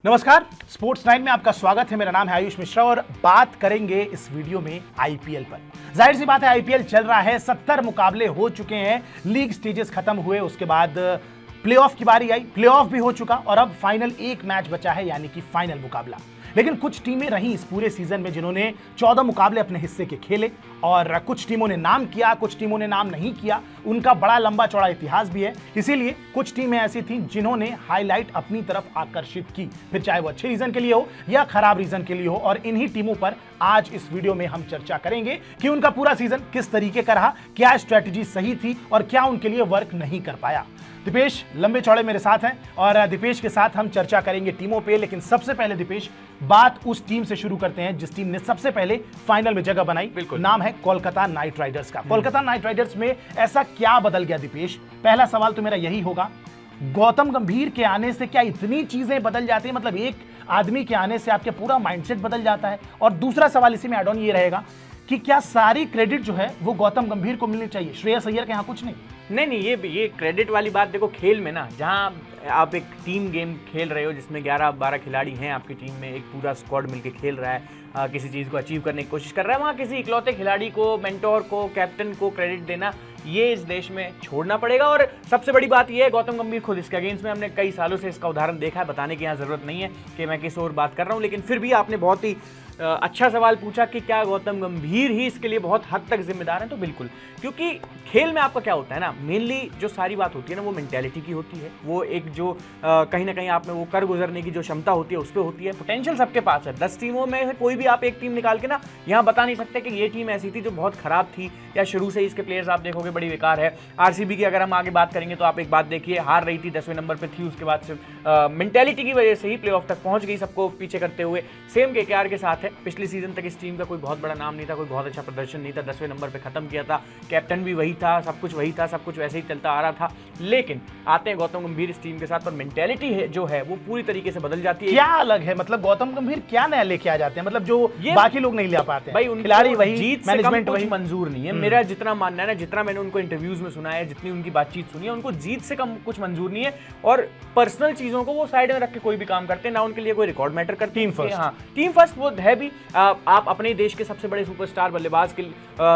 नमस्कार, स्पोर्ट्स 9 में आपका स्वागत है। मेरा नाम है आयुष मिश्रा और बात करेंगे इस वीडियो में आईपीएल पर। जाहिर सी बात है, आईपीएल चल रहा है, 70 मुकाबले हो चुके हैं, लीग स्टेजेस खत्म हुए, उसके बाद प्लेऑफ की बारी आई, प्लेऑफ भी हो चुका और अब फाइनल एक मैच बचा है, यानी कि फाइनल मुकाबला। लेकिन कुछ टीमें रहीं इस पूरे सीजन में जिन्होंने 14 मुकाबले अपने हिस्से के खेले और कुछ टीमों ने नाम किया, कुछ टीमों ने नाम नहीं किया। उनका बड़ा लंबा चौड़ा इतिहास भी है, इसीलिए कुछ टीमें ऐसी थीं जिन्होंने हाईलाइट अपनी तरफ आकर्षित की, फिर चाहे वो अच्छे रीजन के लिए हो या खराब रीजन के लिए हो। और इन्हीं टीमों पर आज इस वीडियो में हम चर्चा करेंगे कि उनका पूरा सीजन किस तरीके का रहा, क्या स्ट्रेटेजी सही थी और क्या उनके लिए वर्क नहीं कर पाया। दीपेश लंबे चौड़े मेरे साथ हैं और दीपेश के साथ हम चर्चा करेंगे टीमों पे। लेकिन सबसे पहले दीपेश, बात उस टीम से शुरू करते हैं जिस टीम ने सबसे पहले फाइनल में जगह बनाई। नाम है कोलकाता नाइट राइडर्स का। कोलकाता नाइट राइडर्स में ऐसा क्या बदल गया दीपेश? पहला सवाल तो मेरा यही होगा, गौतम गंभीर के आने से क्या इतनी चीजें बदल जाती है? मतलब एक आदमी के आने से आपके पूरा माइंडसेट बदल जाता है। और दूसरा सवाल इसी में एड ऑन ये रहेगा कि क्या सारी क्रेडिट जो है वो गौतम गंभीर को मिलनी चाहिए, श्रेयस अय्यर के यहाँ कुछ नहीं? नहीं, ये क्रेडिट वाली बात देखो, खेल में ना, जहाँ आप एक टीम गेम खेल रहे हो जिसमें 11-12 खिलाड़ी हैं आपकी टीम में, एक पूरा स्क्वाड मिलके खेल रहा है, किसी चीज़ को अचीव करने की कोशिश कर रहा है, वहाँ किसी इकलौते खिलाड़ी को, मेंटोर को, कैप्टन को क्रेडिट देना ये इस देश में छोड़ना पड़ेगा। और सबसे बड़ी बात यह है, गौतम गंभीर खुद इसके अगेंस्ट में, हमने कई सालों से इसका उदाहरण देखा है, बताने की यहाँ ज़रूरत नहीं है कि मैं किस और बात कर रहा हूँ। लेकिन फिर भी आपने बहुत ही अच्छा सवाल पूछा कि क्या गौतम गंभीर ही इसके लिए बहुत हद तक जिम्मेदार हैं? तो बिल्कुल, क्योंकि खेल में आपका क्या होता है ना, मेनली जो सारी बात होती है ना, वो मेंटेलिटी की होती है। वो एक जो कहीं ना कहीं आप में वो कर गुजरने की जो क्षमता होती है उस पर होती है। पोटेंशियल सबके पास है, 10 टीमों में से कोई भी आप एक टीम निकाल के ना यहाँ बता नहीं सकते कि ये टीम ऐसी थी जो बहुत खराब थी या शुरू से इसके प्लेयर्स आप देखोगे बड़ी बेकार है। आरसीबी की अगर हम आगे बात करेंगे तो आप एक बात देखिए, हार रही थी, 10वें नंबर पर थी, उसके बाद से मेंटेलिटी की वजह से ही प्ले ऑफ तक पहुंच गई, सबको पीछे करते हुए। सेम केकेआर के साथ है, पिछले सीजन तक इस टीम का कोई बहुत बड़ा नाम नहीं था, कोई बहुत अच्छा प्रदर्शन नहीं था, 10वें नंबर पे खत्म किया था, कैप्टन भी वही था, सब कुछ वही था, सब कुछ वैसे ही चलता आ रहा था। लेकिन आते हैं गौतम गंभीर इस टीम के साथ और मेंटेलिटी है जो है वो पूरी तरीके से बदल जाती है। क्या अलग है? मतलब गौतम गंभीर क्या नया लेके आ जाते हैं, मतलब जो बाकी लोग नहीं ले पाते? भाई खिलाड़ी वही, जीत मैनेजमेंट वही मंजूर नहीं है। मेरा जितना मानना है ना, जितना मैंने उनको इंटरव्यूज में सुना है, जितनी उनकी बातचीत सुनी है, उनको जीत से कम कुछ मंजूर नहीं है। और पर्सनल चीजों को वो साइड में रख के कोई भी काम करते हैं ना, उनके लिए कोई रिकॉर्ड मैटर करती। टीम फर्स्ट, हाँ, टीम फर्स्ट वो है भी। आप अपने देश के सबसे बड़े सुपरस्टार बल्लेबाज के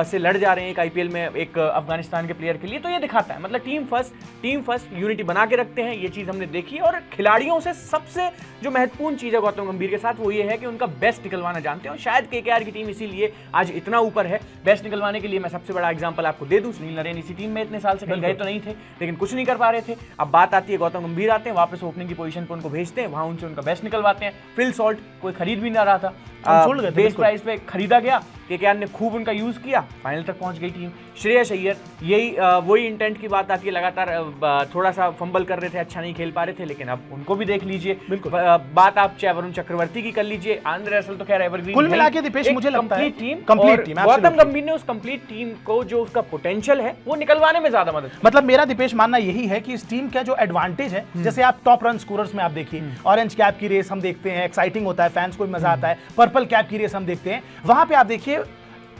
से लड़ जा रहे हैं एक आईपीएल में एक अफगानिस्तान के प्लेयर के लिए, तो ये दिखाता है मतलब टीम फर्स्ट यूनिटी बना के रखते हैं, ये चीज हमने देखी। और खिलाड़ियों से सबसे जो महत्वपूर्ण चीज है गौतम गंभीर के साथ वो ये है कि उनका बेस्ट निकलवाना जानते हैं। और शायद केकेआर की टीम इसीलिए आज इतना ऊपर है। बेस्ट निकलवाने के लिए मैं सबसे बड़ा एग्जांपल आपको दे दूं, सुनील नरेन इसी टीम में इतने साल से गए तो नहीं थे, लेकिन कुछ नहीं कर पा रहे थे। अब बात आती है गौतम गंभीर आते हैं, वापस ओपनिंग की पोजीशन पर उनको भेजते हैं, वहां उनसे उनका बेस्ट निकलवाते हैं। फिल सॉल्ट कोई खरीद भी ना रहा था, बेस प्राइस पे खरीदा गया, केकेआर ने खूब उनका यूज किया, फाइनल तक पहुंच गई टीम। श्रेयस अय्यर, यही वही इंटेंट की बात आती है, लगातार थोड़ा सा फंबल कर रहे थे, अच्छा नहीं खेल पा रहे थे, लेकिन अब उनको भी देख लीजिए। बात आप चाहे वरुण चक्रवर्ती की कर लीजिए, आंद्रे रसल तो खैर एवरग्रीन, कुल मिला के दीपेश मुझे लगता है कंप्लीट टीम। गौतम गंभीर ने उस कंप्लीट टीम को जो उसका पोटेंशियल है वो निकलवाने में ज्यादा मदद। मतलब मेरा दीपेश मानना यही है कि इस टीम का जो एडवांटेज है, जैसे आप टॉप रन स्कोरर्स में आप देखिए, ऑरेंज कैप की रेस हम देखते हैं, एक्साइटिंग होता है, फैंस को भी मजा आता है। पर्पल कैप की रेस हम देखते हैं, वहां पे आप देखिए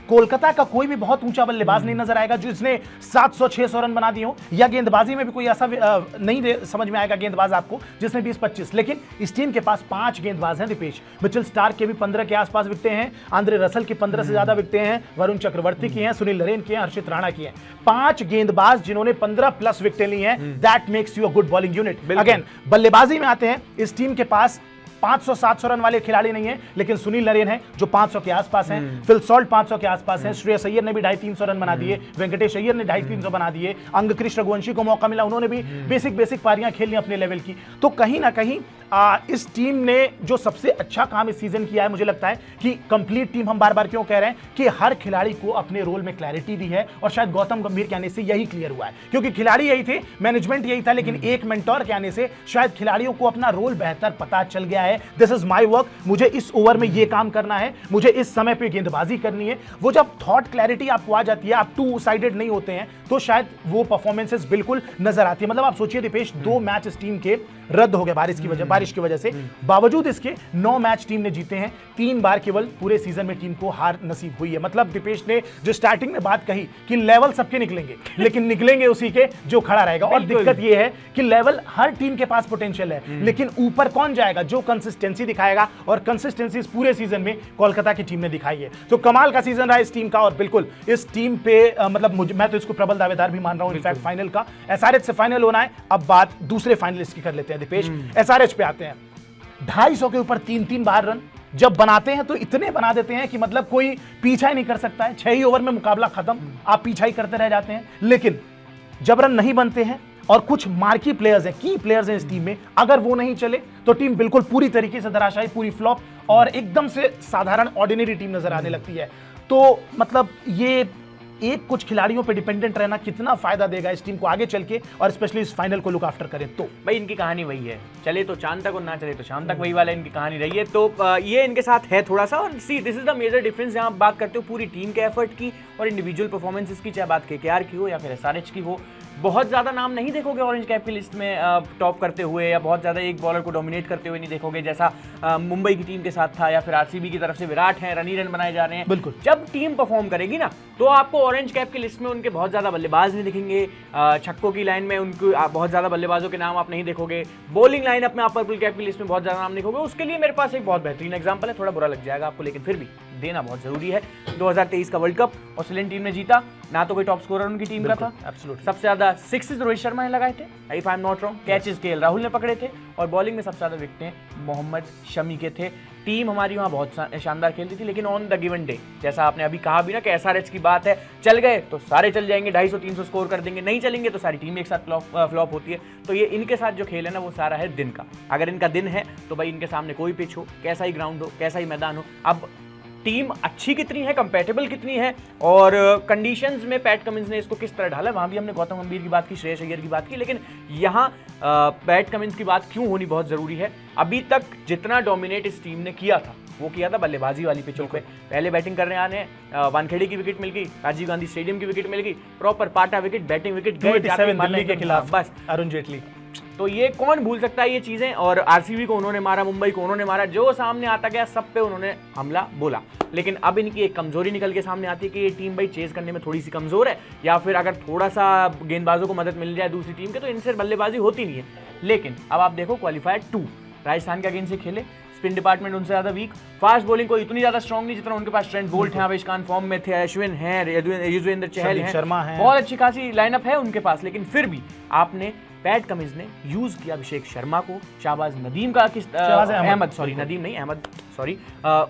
कोलकाता का कोई भी बहुत ऊंचा बल्लेबाज नहीं नजर आएगा जो इसने 700-600 रन बना दिए हो, या गेंदबाजी में भी कोई ऐसा नहीं समझ में आएगा गेंदबाज आपको जिसने 20-25। लेकिन इस टीम के पास 5 गेंदबाज हैं दीपेश। मिचेल स्टार्क के भी 15 के आसपास विकटें हैं, आंद्रे रसल की 15 से ज्यादा विकटें हैं, वरुण चक्रवर्ती की हैं, सुनील नरेन की हैं, हर्षित राणा की हैं। 5 गेंदबाज जिन्होंने 15+ विकटें ली हैं, that makes you a good bowling unit. Again बल्लेबाजी में आते हैं, इस टीम के पास 500-700 रन वाले खिलाड़ी नहीं है, लेकिन सुनील नरेन है जो 500 के आसपास हैं, फिल सॉल्ट 500 के आसपास हैं, श्रेयस अय्यर ने भी 250-300 रन बना दिए, वेंकटेश अय्यर ने 250-300 बना दिए, अंगकृष्ण रघुवंशी को मौका मिला, उन्होंने भी बेसिक पारियां खेली अपने लेवल की। तो कहीं ना कहीं इस टीम ने जो सबसे अच्छा काम इस सीजन किया है, मुझे लगता है कि कंप्लीट टीम, हम बार बार क्यों कह रहे हैं कि हर खिलाड़ी को अपने रोल में क्लैरिटी दी है, और शायद गौतम गंभीर के आने से यही क्लियर हुआ है, क्योंकि खिलाड़ी यही थे, मैनेजमेंट यही था, लेकिन एक मेंटोर के आने से शायद खिलाड़ियों को अपना रोल बेहतर पता चल गया है। दिस इज माय वर्क, मुझे इस ओवर में ये काम करना है, मुझे इस समय पे गेंदबाजी करनी है। वो जब थॉट क्लैरिटी आपको आ जाती है, आप टू साइडेड नहीं होते हैं, तो शायद वो परफॉर्मेंसेस बिल्कुल नजर आती है। मतलब आप सोचिए दीपेश, 2 मैच इस टीम के रद्द हो गया बारिश की वजह से। बावजूद इसके 9 मैच टीम ने जीते हैं, 3 बार केवल पूरे सीजन में टीम को हार नसीब हुई है। मतलब दीपेश ने जो स्टार्टिंग में बात कही कि लेवल सबके निकलेंगे, लेकिन निकलेंगे उसी के जो खड़ा रहेगा। और दिक्कत यह है कि लेवल हर टीम के पास पोटेंशियल है, लेकिन ऊपर कौन जाएगा? जो कंसिस्टेंसी दिखाएगा, और कंसिस्टेंसी इस पूरे सीजन में कोलकाता की टीम ने दिखाई है। तो कमाल का सीजन रहा इस टीम का, और बिल्कुल इस टीम पे मतलब मैं तो इसको प्रबल दावेदार भी मान रहा हूं। इनफैक्ट फाइनल का एसआरएच से फाइनल होना है। अब बात दूसरे फाइनलिस्ट की कर लेते हैं दीपेश, एसआरएच पे आते हैं। 250 के ऊपर 3-3 बार रन जब बनाते हैं तो इतने बना देते हैं कि मतलब कोई पीछा ही नहीं कर सकता है। 6 ही ओवर में मुकाबला खत्म, आप पीछा ही करते रह जाते हैं। लेकिन जब रन नहीं बनते हैं और कुछ मार्की प्लेयर्स हैं, की प्लेयर्स हैं इस टीम में, अगर वो नहीं चले तो टीम बिल्कुल पूरी तरीके से धराशायी, पूरी फ्लॉप और एकदम से साधारण ऑर्डिनरी टीम नजर आने लगती है। तो मतलब ये एक कुछ खिलाड़ियों पे डिपेंडेंट रहना कितना फायदा देगा इस टीम को आगे चल के, और स्पेशली इस फाइनल को लुक आफ्टर करें तो। भाई इनकी कहानी वही है, चले तो चांद तक और ना चले तो शाम तक, वही वाला इनकी कहानी रही है। तो ये इनके साथ है थोड़ा सा। और see this is the major difference जहां आप बात करते हो पूरी टीम के एफर्ट की और इंडिविजुअल परफॉर्मेंसेस की, चाहे बात केकेआर की हो या फिर एसआरएच की हो। बहुत ज़्यादा नाम नहीं देखोगे ऑरेंज कैप की लिस्ट में टॉप करते हुए, या बहुत ज़्यादा एक बॉलर को डोमिनेट करते हुए नहीं देखोगे, जैसा मुंबई की टीम के साथ था, या फिर आरसीबी की तरफ से विराट हैं, रन ही रन बनाए जा रहे हैं। बिल्कुल, जब टीम परफॉर्म करेगी ना तो आपको ऑरेंज कैप की लिस्ट में उनके बहुत ज़्यादा बल्लेबाज नहीं दिखेंगे। छक्कों की लाइन में उनको बहुत ज़्यादा बल्लेबाजों के नाम आप नहीं देखोगे। बॉलिंग लाइन अपने आप पर्पल कैप की लिस्ट में बहुत ज़्यादा नाम देखोगे। उसके लिए मेरे पास एक बहुत बेहतरीन एग्जाम्पल है, थोड़ा बुरा लग जाएगा आपको लेकिन फिर भी देना बहुत जरूरी है। 2023 का वर्ल्ड कप ऑस्ट्रेलियन टीम ने जीता, ना तो कोई टॉप स्कोरर उनकी टीम का था। सबसे ज्यादा सिक्सेस रोहित शर्मा ने लगाए थे, if I am not wrong, catches KL Rahul ने पकड़े थे, और बॉलिंग में सबसे ज्यादा विकेटें मोहम्मद शमी के थे। टीम हमारी वहाँ बहुत शानदार खेलती थी, लेकिन ऑन द गिवन डे, जैसा आपने अभी कहा भी ना कि एसआरएच की बात है, चल गए तो सारे चल जाएंगे, 250-300 स्कोर कर देंगे, नहीं चलेंगे तो सारी टीम एक साथ फ्लॉप होती है। तो ये इनके साथ जो खेल है ना वो सारा है दिन का। अगर इनका दिन है तो भाई इनके सामने कोई पिच हो, कैसा ही ग्राउंड हो, कैसा ही मैदान हो, अब टीम अच्छी कितनी है, कंपैटिबल कितनी है, और कंडीशंस में पैट कमिंस ने इसको किस तरह ढाला। वहाँ भी हमने गौतम गंभीर की बात की, श्रेयस अय्यर की बात की, लेकिन यहाँ पैट कमिंस की बात क्यों होनी बहुत ज़रूरी है। अभी तक जितना डोमिनेट इस टीम ने किया था वो किया था बल्लेबाजी वाली पिचों पे। पहले बैटिंग करने आने वानखेड़े की विकेट मिल गई, राजीव गांधी स्टेडियम की विकेट मिल गई, प्रॉपर पाटा विकेट, बैटिंग विकेट गए दिल्ली के खिलाफ, बस अरुण जेटली। तो ये कौन भूल सकता है ये चीजें। और आरसीबी को उन्होंने मारा, मुंबई को उन्होंने मारा, जो सामने आता गया सब पे उन्होंने हमला बोला। लेकिन अब इनकी एक कमजोरी निकल के सामने आती है कि ये टीम भाई चेज करने में थोड़ी सी कमजोर है, या फिर अगर थोड़ा सा गेंदबाजों को मदद मिल जाए दूसरी टीम के तो इनसे बल्लेबाजी होती नहीं है। लेकिन अब आप देखो क्वालिफायर 2 राजस्थान के अगेंस्ट से खेले, स्पिन डिपार्टमेंट उनसे ज्यादा वीक, फास्ट बॉलिंग को इतनी ज्यादा स्ट्रॉन्ग नहीं जितना उनके पास ट्रेंट बोल्ट है, आवेश खान फॉर्म में थे, अश्विन हैं, युजवेंद्र चहल हैं, शर्मा है, बहुत अच्छी खासी लाइनअप है उनके पास। लेकिन फिर भी आपने पैट कमिंस ने यूज किया अभिषेक शर्मा को, शाहबाज नदीम का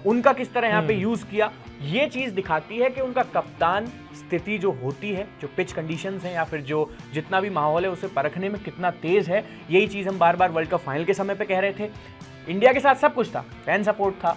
उनका किस तरह यहाँ पे यूज किया। ये चीज दिखाती है कि उनका कप्तान स्थिति जो होती है, जो पिच कंडीशंस हैं या फिर जो जितना भी माहौल है उसे परखने में कितना तेज है। यही चीज हम बार बार वर्ल्ड कप फाइनल के समय पे कह रहे थे। इंडिया के साथ सब कुछ था, फैन सपोर्ट था,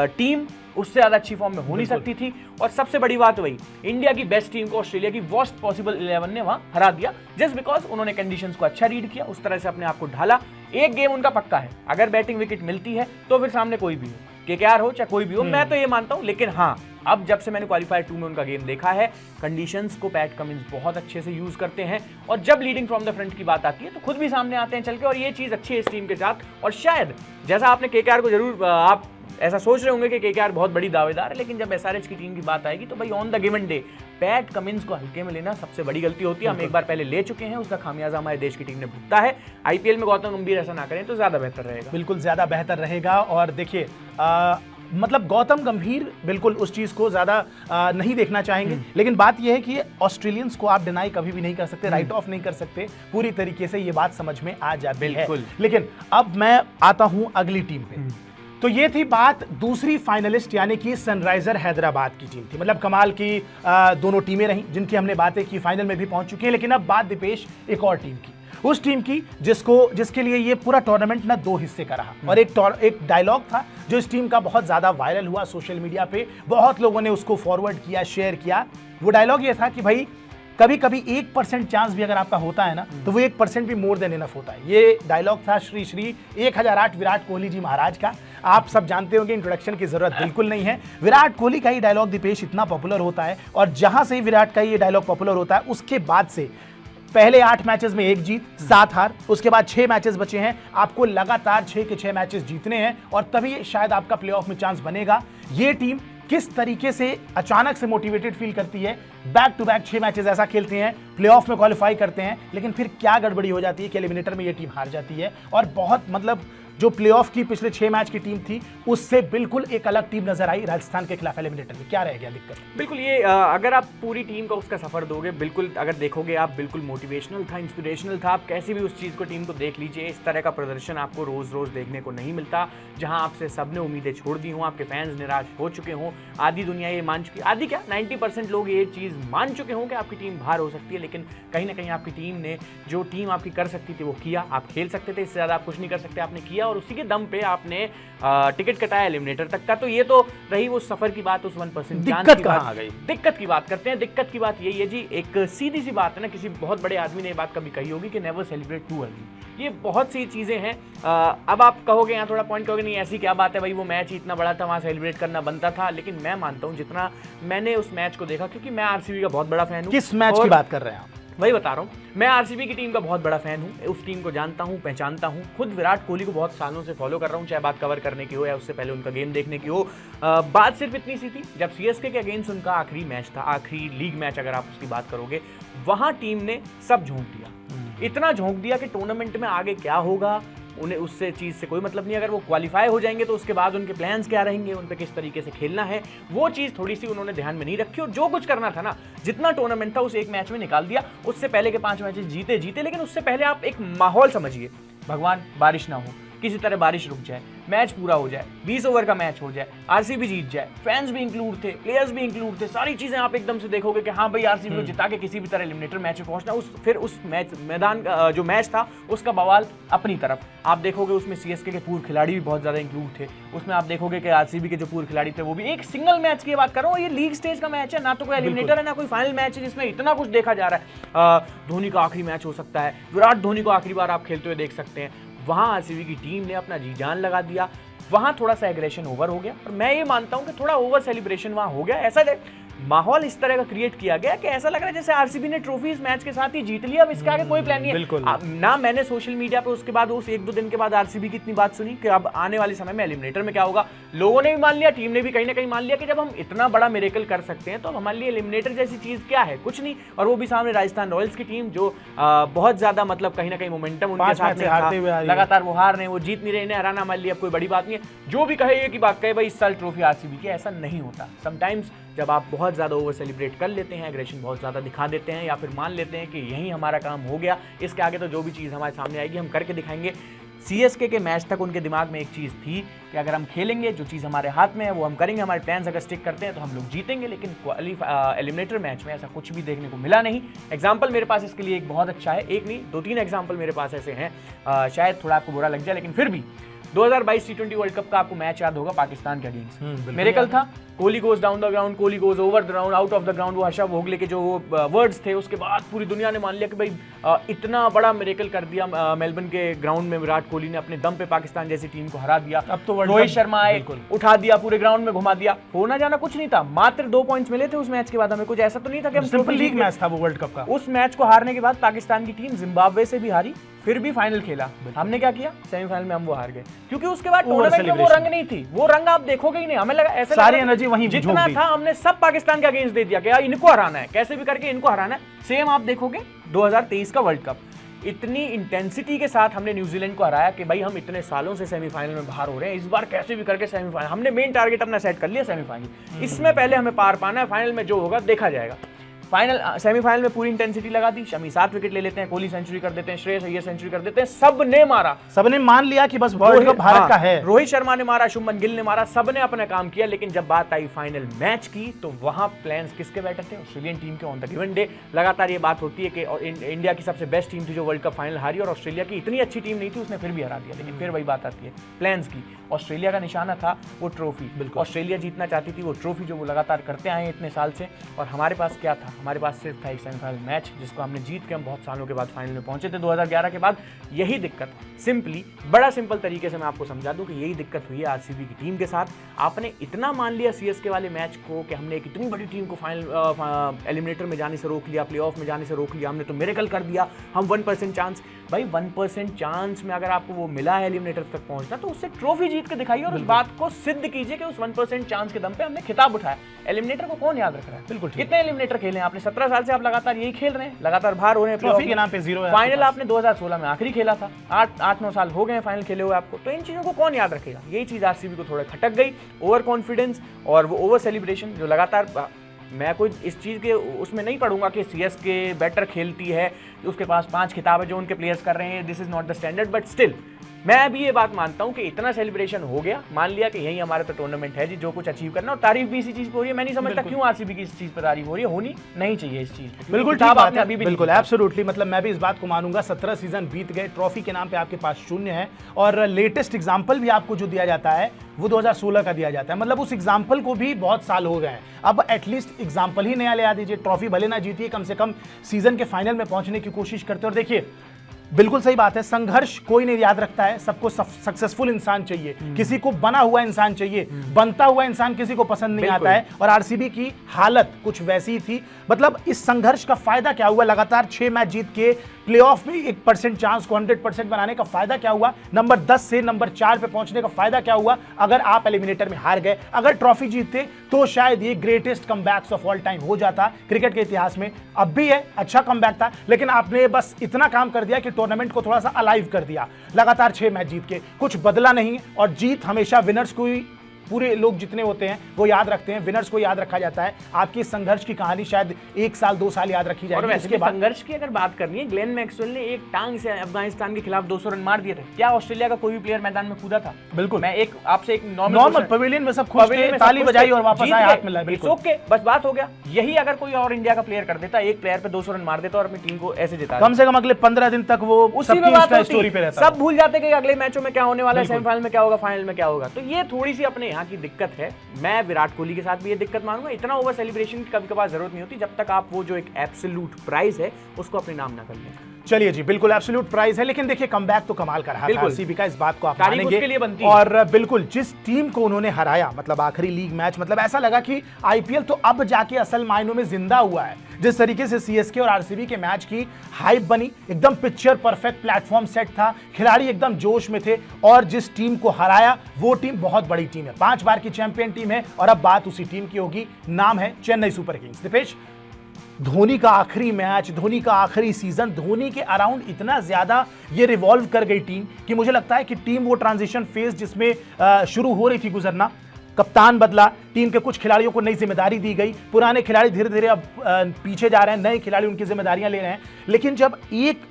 टीम उससे ज्यादा अच्छी फॉर्म में हो नहीं सकती थी, और सबसे बड़ी बात वही, इंडिया की बेस्ट टीम को ऑस्ट्रेलिया की वर्स्ट पॉसिबल 11 ने वहां हरा दिया, जस्ट बिकॉज उन्होंने कंडीशंस को अच्छा रीड किया, उस तरह से अपने आप को ढाला। एक गेम उनका पक्का है, अगर बैटिंग विकेट मिलती है तो फिर सामने कोई भी हो, केकेआर हो चाहे कोई भी हो, मैं तो ये मानता हूं। लेकिन हाँ, अब जब से मैंने क्वालिफायर 2 में उनका गेम देखा है, कंडीशंस को पैट कमिंस बहुत अच्छे से यूज करते हैं, और जब लीडिंग फ्रॉम द फ्रंट की बात आती है तो खुद भी सामने आते हैं चल के, और ये चीज अच्छी है इस टीम के साथ। और शायद जैसा आपने केकेआर को जरूर आप ऐसा सोच रहे होंगे कि केकेआर बहुत बड़ी दावेदार है, लेकिन जब एसआरएच की टीम की बात आएगी तो भाई on the given day PAT Cummins को हल्के में लेना सबसे बड़ी गलती होती है। हम एक बार पहले ले चुके हैं, उसका खामियाजा हमारे देश की टीम ने भुगता है। आईपीएल में गौतम गंभीर ऐसा ना करें तो ज्यादा बेहतर रहेगा। बिल्कुल ज्यादा बेहतर रहेगा। और देखिए मतलब गौतम गंभीर बिल्कुल उस चीज को ज्यादा नहीं देखना चाहेंगे, लेकिन बात यह है कि ऑस्ट्रेलियंस को आप डिनाई कभी भी नहीं कर सकते, राइट ऑफ नहीं कर सकते, पूरी तरीके से ये बात समझ में आ जाती है। लेकिन अब मैं आता हूं अगली टीम पे। तो ये थी बात दूसरी फाइनलिस्ट यानी कि सनराइजर हैदराबाद की टीम थी। मतलब कमाल की दोनों टीमें रहीं जिनकी हमने बातें की, फाइनल में भी पहुंच चुकी है। लेकिन अब बात दीपेश एक और टीम की, उस टीम की जिसके लिए ये पूरा टूर्नामेंट ना 2 हिस्से का रहा, और एक डायलॉग था जो इस टीम का बहुत ज्यादा वायरल हुआ सोशल मीडिया पे, बहुत लोगों ने उसको फॉरवर्ड किया, शेयर किया। वो डायलॉग ये था कि भाई कभी कभी 1% चांस भी अगर आपका होता है ना तो वो 1% भी मोर देन इनफ होता है। ये डायलॉग था श्री 1008 विराट कोहली जी महाराज का। आप सब जानते होंगे, इंट्रोडक्शन की जरूरत बिल्कुल नहीं है। विराट कोहली का ये डायलॉग दीपेश इतना पॉपुलर होता है, और जहां से ही विराट का ये डायलॉग पॉपुलर होता है उसके बाद से पहले 8 मैचेस में 1 जीत 7 हार, उसके बाद 6 मैचेस बचे हैं, आपको लगातार 6 के 6 मैचेस जीतने हैं और तभी शायद आपका प्लेऑफ में चांस बनेगा। ये टीम किस तरीके से अचानक से मोटिवेटेड फील करती है, बैक टू बैक 6 मैचेस ऐसा खेलते हैं, प्लेऑफ में क्वालिफाई करते हैं, लेकिन फिर क्या गड़बड़ी हो जाती है कि एलिमिनेटर में ये टीम हार जाती है और बहुत मतलब जो प्लेऑफ की पिछले 6 मैच की टीम थी उससे बिल्कुल एक अलग टीम नजर आई राजस्थान के खिलाफ एलिमिनेटर में। क्या रह गया दिक्कत? बिल्कुल ये अगर आप पूरी टीम का उसका सफर दोगे, बिल्कुल अगर देखोगे आप, बिल्कुल मोटिवेशनल था, इंस्पिरेशनल था। आप कैसी भी उस चीज़ को टीम को देख लीजिए, इस तरह का प्रदर्शन आपको रोज़ रोज़ देखने को नहीं मिलता, जहां आपसे सबने उम्मीदें छोड़ दी हों, आपके फैंस निराश हो चुके हों, आधी दुनिया ये मान चुकी, आधी क्या 90% लोग ये चीज़ मान चुके हों कि आपकी टीम बाहर हो सकती है, लेकिन कहीं ना कहीं आपकी टीम ने जो टीम आपकी कर सकती थी वो किया। आप खेल सकते थे, इससे ज़्यादा आप कुछ नहीं कर सकते, आपने किया और उसी के दम पे आपने टिकट कटाया एलिमिनेटर तक का। तो ये तो रही वो सफर की बात, उस 1% दिक्कत कहां आ गई? दिक्कत की बात करते हैं। दिक्कत की बात यही है जी, एक सीधी सी बात है ना, किसी बहुत बड़े आदमी ने ये बात कभी कही होगी कि नेवर सेलिब्रेट टू अर्ली। ये बहुत सी चीजें हैं। अब आप कहोगे यहाँ थोड़ा पॉइंट कहोगे नहीं ऐसी क्या बात है भाई, वो मैच ही इतना बड़ा था, वहां सेलिब्रेट करना बनता था। लेकिन मैं मानता हूँ जितना मैंने उस मैच को देखा, क्योंकि मैं आरसीबी का बहुत बड़ा फैन हूँ। किस मैच की बात कर रहे हैं आप? वही बता रहा हूँ, मैं आरसीबी की टीम का बहुत बड़ा फैन हूँ, उस टीम को जानता हूँ, पहचानता हूँ। खुद विराट कोहली को बहुत सालों से फॉलो कर रहा हूँ, चाहे बात कवर करने की हो या उससे पहले उनका गेम देखने की हो। बात सिर्फ इतनी सी थी, जब सीएसके के अगेंस्ट उनका आखिरी मैच था, आखिरी लीग मैच अगर आप उसकी बात करोगे, वहां टीम ने सब झोंक दिया, इतना झोंक दिया कि टूर्नामेंट में आगे क्या होगा उन्हें उससे चीज़ से कोई मतलब नहीं। अगर वो क्वालिफाई हो जाएंगे तो उसके बाद उनके प्लान्स क्या रहेंगे, उन पे किस तरीके से खेलना है, वो चीज़ थोड़ी सी उन्होंने ध्यान में नहीं रखी। और जो कुछ करना था ना, जितना टूर्नामेंट था उस एक मैच में निकाल दिया। उससे पहले के 5 मैचेस जीते, लेकिन उससे पहले आप एक माहौल समझिए, भगवान बारिश ना हो, किसी तरह बारिश रुक जाए, मैच पूरा हो जाए, 20 ओवर का मैच हो जाए, आरसीबी जीत जाए, फैंस भी इंक्लूड थे, प्लेयर्स भी इंक्लूड थे, सारी चीजें आप एकदम से देखोगे कि हाँ भाई आरसीबी को जिता के किसी भी तरह एलिमिनेटर मैच में पहुंचना। फिर उस मैच मैदान का जो मैच था उसका बवाल अपनी तरफ आप देखोगे, उसमें सीएसके के पूर्व खिलाड़ी भी बहुत ज्यादा इंक्लूड थे। उसमें आप देखोगे कि आरसीबी के जो पूर्व खिलाड़ी थे वो भी, एक सिंगल मैच की बात कर रहा हूँ, ये लीग स्टेज का मैच है, ना तो कोई एलिमिनेटर है ना कोई फाइनल मैच है जिसमें इतना कुछ देखा जा रहा है। धोनी का आखिरी मैच हो सकता है, विराट धोनी को आखिरी बार आप खेलते हुए देख सकते हैं। वहां आरसीबी की टीम ने अपना जी जान लगा दिया, वहां थोड़ा सा एग्रेशन ओवर हो गया और मैं ये मानता हूं कि थोड़ा ओवर सेलिब्रेशन वहां हो गया। ऐसा माहौल इस तरह का क्रिएट किया गया कि ऐसा लग रहा है जैसे आरसीबी ने ट्रॉफी इस मैच के साथ ही जीत लिया, अब इसके आगे कोई प्लान नहीं है। ना मैंने सोशल मीडिया पे उसके बाद उस 1-2 दिन के बाद आरसीबी की इतनी बात सुनी कि अब आने वाले समय में एलिमिनेटर में क्या होगा। लोगों ने भी मान लिया, टीम ने भी कहीं ना कहीं मान लिया कि जब हम इतना बड़ा मिरेकल कर सकते हैं तो हमारे लिए एलिमिनेटर जैसी चीज क्या है, कुछ नहीं। और वो भी सामने राजस्थान रॉयल्स की टीम जो बहुत ज्यादा मतलब कहीं ना कहीं मोमेंटम उनके साथ लगातार वो हार रहे हैं, वो जीत नहीं रहे, इन्हें हराना हमारे लिए अब कोई बड़ी बात नहीं है। जो भी कहे ये की बात कहे भाई इस साल ट्रॉफी आरसीबी की, ऐसा नहीं होता। समटाइम्स जब आप बहुत ज़्यादा ओवर सेलिब्रेट कर लेते हैं, एग्रेशन बहुत ज़्यादा दिखा देते हैं, या फिर मान लेते हैं कि यही हमारा काम हो गया, इसके आगे तो जो भी चीज़ हमारे सामने आएगी हम करके दिखाएंगे। सीएसके के मैच तक उनके दिमाग में एक चीज़ थी कि अगर हम खेलेंगे, जो चीज़ हमारे हाथ में है वो हम करेंगे, हमारे प्लान्स अगर स्टिक करते हैं तो हम लोग जीतेंगे। लेकिन एलिमिनेटर मैच में ऐसा कुछ भी देखने को मिला नहीं। एग्जाम्पल मेरे पास इसके लिए एक बहुत अच्छा है, एक नहीं 2-3 एग्जाम्पल मेरे पास ऐसे हैं, शायद थोड़ा आपको बुरा लग जाए लेकिन फिर भी। 2022 T20 वर्ल्ड कप का आपको मैच याद होगा पाकिस्तान के अगेंस्ट, मेरेकल था, Kohli goes down the ground, Kohli goes over the ground, out of the ground, वो हर्षा भोगले के जो वर्ड्स थे, उसके बाद पूरी दुनिया ने मान लिया कि भाई इतना बड़ा मिरेकल कर दिया मेलबर्न के ग्राउंड में विराट कोहली ने, अपने दम पे पाकिस्तान जैसी टीम को हरा दिया। अब तो रोहित शर्मा आए, उठा दिया, पूरे ग्राउंड में घुमा दिया, होना जाना कुछ नहीं था, मात्र 2 पॉइंट्स मिले थे उस मैच के बाद। हमें कुछ ऐसा तो नहीं था कि हम सिंपल लीग मैच था वो वर्ल्ड कप का। उस मैच को हारने के बाद पाकिस्तान की टीम जिम्बाब्वे से भी हारी, फिर भी फाइनल खेला। हमने क्या किया, सेमीफाइनल में हम वो हार गए, क्योंकि उसके बाद टूर्नामेंट में वो रंग नहीं थी, वो रंग आप देखोगे ही नहीं। हमें लगा ऐसा सारी एनर्जी वहीं जितना था हमने सब पाकिस्तान के अगेंस्ट दे दिया कि यार इनको हराना है, कैसे भी करके इनको हराना है। सेम आप देखोगे 2023 का वर्ल्ड कप, इतनी इंटेंसिटी के साथ हमने न्यूजीलैंड को हराया कि भाई हम इतने सालों से सेमीफाइनल में बाहर हो रहे हैं, इस बार कैसे भी करके सेमीफाइनल, हमने मेन टारगेट अपना सेट कर लिया सेमीफाइनल। इसमें पहले हमें पार पाना है, फाइनल में जो होगा देखा जाएगा। फाइनल सेमीफाइनल में पूरी इंटेंसिटी लगा दी, शमी 7 विकेट ले लेते हैं, कोहली सेंचुरी कर देते हैं, श्रेयस अय्यर सेंचुरी कर देते हैं, सबने मारा, सबने मान लिया कि बस वर्ल्ड कप भारत का है। रोहित शर्मा ने मारा, शुभमन गिल ने मारा, सबने अपना काम किया। लेकिन जब बात आई फाइनल मैच की तो वहां प्लान्स किसके बैठे थे, ऑस्ट्रेलियन टीम के ऑन द गिवन डे। लगातार ये बात होती है कि इंडिया की सबसे बेस्ट टीम थी जो वर्ल्ड कप फाइनल हारी, और ऑस्ट्रेलिया की इतनी अच्छी टीम नहीं थी, उसने फिर भी हरा दिया। लेकिन फिर वही बात आती है प्लान्स की। ऑस्ट्रेलिया का निशाना था वो ट्रॉफी। ऑस्ट्रेलिया जीतना चाहती थी वो ट्रॉफी जो वो लगातार करते आए हैं इतने साल से, और हमारे पास क्या था, हमारे पास सिर्फ था एक सेमीफाइनल मैच जिसको हमने जीत के हम बहुत सालों के बाद फाइनल में पहुंचे थे 2011 के बाद। यही दिक्कत सिंपली, बड़ा सिंपल तरीके से मैं आपको समझा दूं कि यही दिक्कत हुई है आरसीबी की टीम के साथ। आपने इतना मान लिया सीएसके वाले मैच को कि हमने एक इतनी बड़ी टीम को फाइनल एलिमिनेटर में जाने से रोक लिया, प्लेऑफ में जाने से रोक लिया, हमने तो मिरेकल कर दिया, हम 1% चांस। भाई 1% चांस में अगर आपको वो मिला है एलिमिनेटर तक पहुंचना, तो उससे ट्रॉफी जीत के दिखाइए और उस बात को सिद्ध कीजिए कि उस 1% चांस के दम पे हमने खिताब उठाया। एलिमिनेटर को कौन याद रख रहा है? बिल्कुल, कितने एलिमिनेटर खेले हैं आपने? 17 साल से आप लगातार यही खेल रहे हैं, लगातार बाहर हो रहे हैं, ट्रॉफी के नाम पे जीरो। फाइनल आपने 2016 में आखिरी खेला था, 8-9 साल हो गए फाइनल खेले हुए आपको, तो इन चीजों को कौन याद रखेगा? यही चीज आरसीबी को थोड़ा खटक गई, ओवर कॉन्फिडेंस और वो ओवर सेलिब्रेशन जो लगातार। मैं कोई इस चीज़ के उसमें नहीं पढ़ूंगा कि सीएसके बेटर खेलती है, उसके पास 5 खिताब है जो उनके प्लेयर्स कर रहे हैं, this is not the standard, but still मैं भी ये बात मानता हूं कि इतना सेलिब्रेशन हो गया, मान लिया कि यही हमारा तो टूर्नामेंट है जी, जो कुछ अचीव करना, और तारीफ भी इसी चीज पे हो रही है। मैं नहीं समझता क्यों आरसीबी की इस चीज पर तारीफ हो रही है, होनी नहीं चाहिए इस चीज पे। बिल्कुल ठीक बात है, बिल्कुल एब्सोल्युटली, मतलब मैं भी इस बात को मानूंगा। 17 सीजन बीत गए, ट्रॉफी के नाम पे आपके पास शून्य है, और लेटेस्ट एग्जांपल भी आपको जो दिया जाता है वो 2016 का दिया जाता है। मतलब उस एग्जांपल को भी बहुत साल हो गए हैं, अब एटलीस्ट एग्जांपल ही नया ले आ दीजिए। ट्रॉफी भले ना जीतिए, कम से कम सीजन के फाइनल में पहुंचने की कोशिश करते। और देखिए बिल्कुल सही बात है, संघर्ष कोई नहीं याद रखता है, सबको सक्सेसफुल इंसान चाहिए, किसी को बना हुआ इंसान चाहिए, बनता हुआ इंसान किसी को पसंद नहीं आता है। और आरसीबी की हालत कुछ वैसी ही थी। मतलब इस संघर्ष का फायदा क्या हुआ? लगातार 6 मैच जीत के प्लेऑफ में 1% चांस को 100% बनाने का फायदा क्या हुआ? नंबर 10 से नंबर 4 पे पहुंचने का फायदा क्या हुआ? अगर आप एलिमिनेटर में हार गए, अगर ट्रॉफी जीतते तो शायद ये greatest comebacks of all time हो जाता क्रिकेट के इतिहास में। अब भी है, अच्छा कमबैक था, लेकिन आपने बस इतना काम कर दिया कि टूर्नामेंट को थोड़ा सा अलाइव कर दिया। लगातार 6 मैच जीत के कुछ बदला नहीं, और जीत हमेशा विनर्स को ही, पूरे लोग जितने होते हैं वो याद रखते हैं, विनर्स को याद रखा जाता है। आपकी संघर्ष की कहानी शायद 1 साल 2 साल याद रखी जाएगी। और वैसे संघर्ष की अगर बात करनी है, ग्लेन मैक्सवेल ने एक टांग से अफगानिस्तान के खिलाफ 200 रन मार दिए थे। क्या ऑस्ट्रेलिया का कोई भी प्लेयर मैदान में कूदा था? बिल्कुल। मैं एक आपसे एक नॉर्मल पवेलियन में सब खुश थे, ताली बजाई और वापस आए, हाथ मिलाए, बिल्कुल ओके, बस बात हो गया। यही अगर कोई और इंडिया का प्लेयर कर देता, एक प्लेयर पे 200 रन मार देता और अपनी टीम को ऐसे जिता, कम से कम अगले 15 दिन तक वो उसी में बात स्टोरी पे रहता, सब भूल जाते कि अगले मैचों में क्या होने वाला है, सेमीफाइनल में क्या होगा, फाइनल में क्या होगा। तो ये थोड़ी सी अपने यहाँ की दिक्कत है। मैं विराट कोहली के साथ भी ये दिक्कत मानूंगा, इतना ओवर सेलिब्रेशन की कभी कभार जरूरत नहीं होती, जब तक आप वो जो एक एब्सोल्यूट प्राइज है उसको अपने नाम ना कर लें। चलिए जी, बिल्कुल एब्सोल्यूट प्राइज है, लेकिन देखिए कमबैक तो कमाल का रहा था आरसीबी का, इस बात को आप मानेंगे। उसके लिए बनती है। और बिल्कुल जिस टीम को उन्होंने हराया, मतलब आखिरी लीग मैच, मतलब ऐसा लगा कि आईपीएल तो अब जाके असल मायनों में जिंदा हुआ है। जिस तरीके से सीएसके और आरसीबी के मैच की हाइप बनी, एकदम पिक्चर परफेक्ट, प्लेटफॉर्म सेट था, खिलाड़ी एकदम जोश में थे, और जिस टीम को हराया वो टीम बहुत बड़ी टीम है, 5 बार की चैंपियन टीम है, और अब बात उसी टीम की होगी, नाम है चेन्नई सुपर किंग्स। दीपेश, धोनी का आखिरी मैच, धोनी का आखिरी सीजन, धोनी के अराउंड इतना ज्यादा ये रिवॉल्व कर गई टीम कि मुझे लगता है कि टीम वो ट्रांजिशन फेज जिसमें शुरू हो रही थी गुजरना, कप्तान बदला, टीम के कुछ खिलाड़ियों को नई जिम्मेदारी दी गई, पुराने खिलाड़ी धीरे धीरे अब पीछे जा रहे हैं, नए खिलाड़ी उनकी जिम्मेदारियां ले रहे हैं। लेकिन जब एक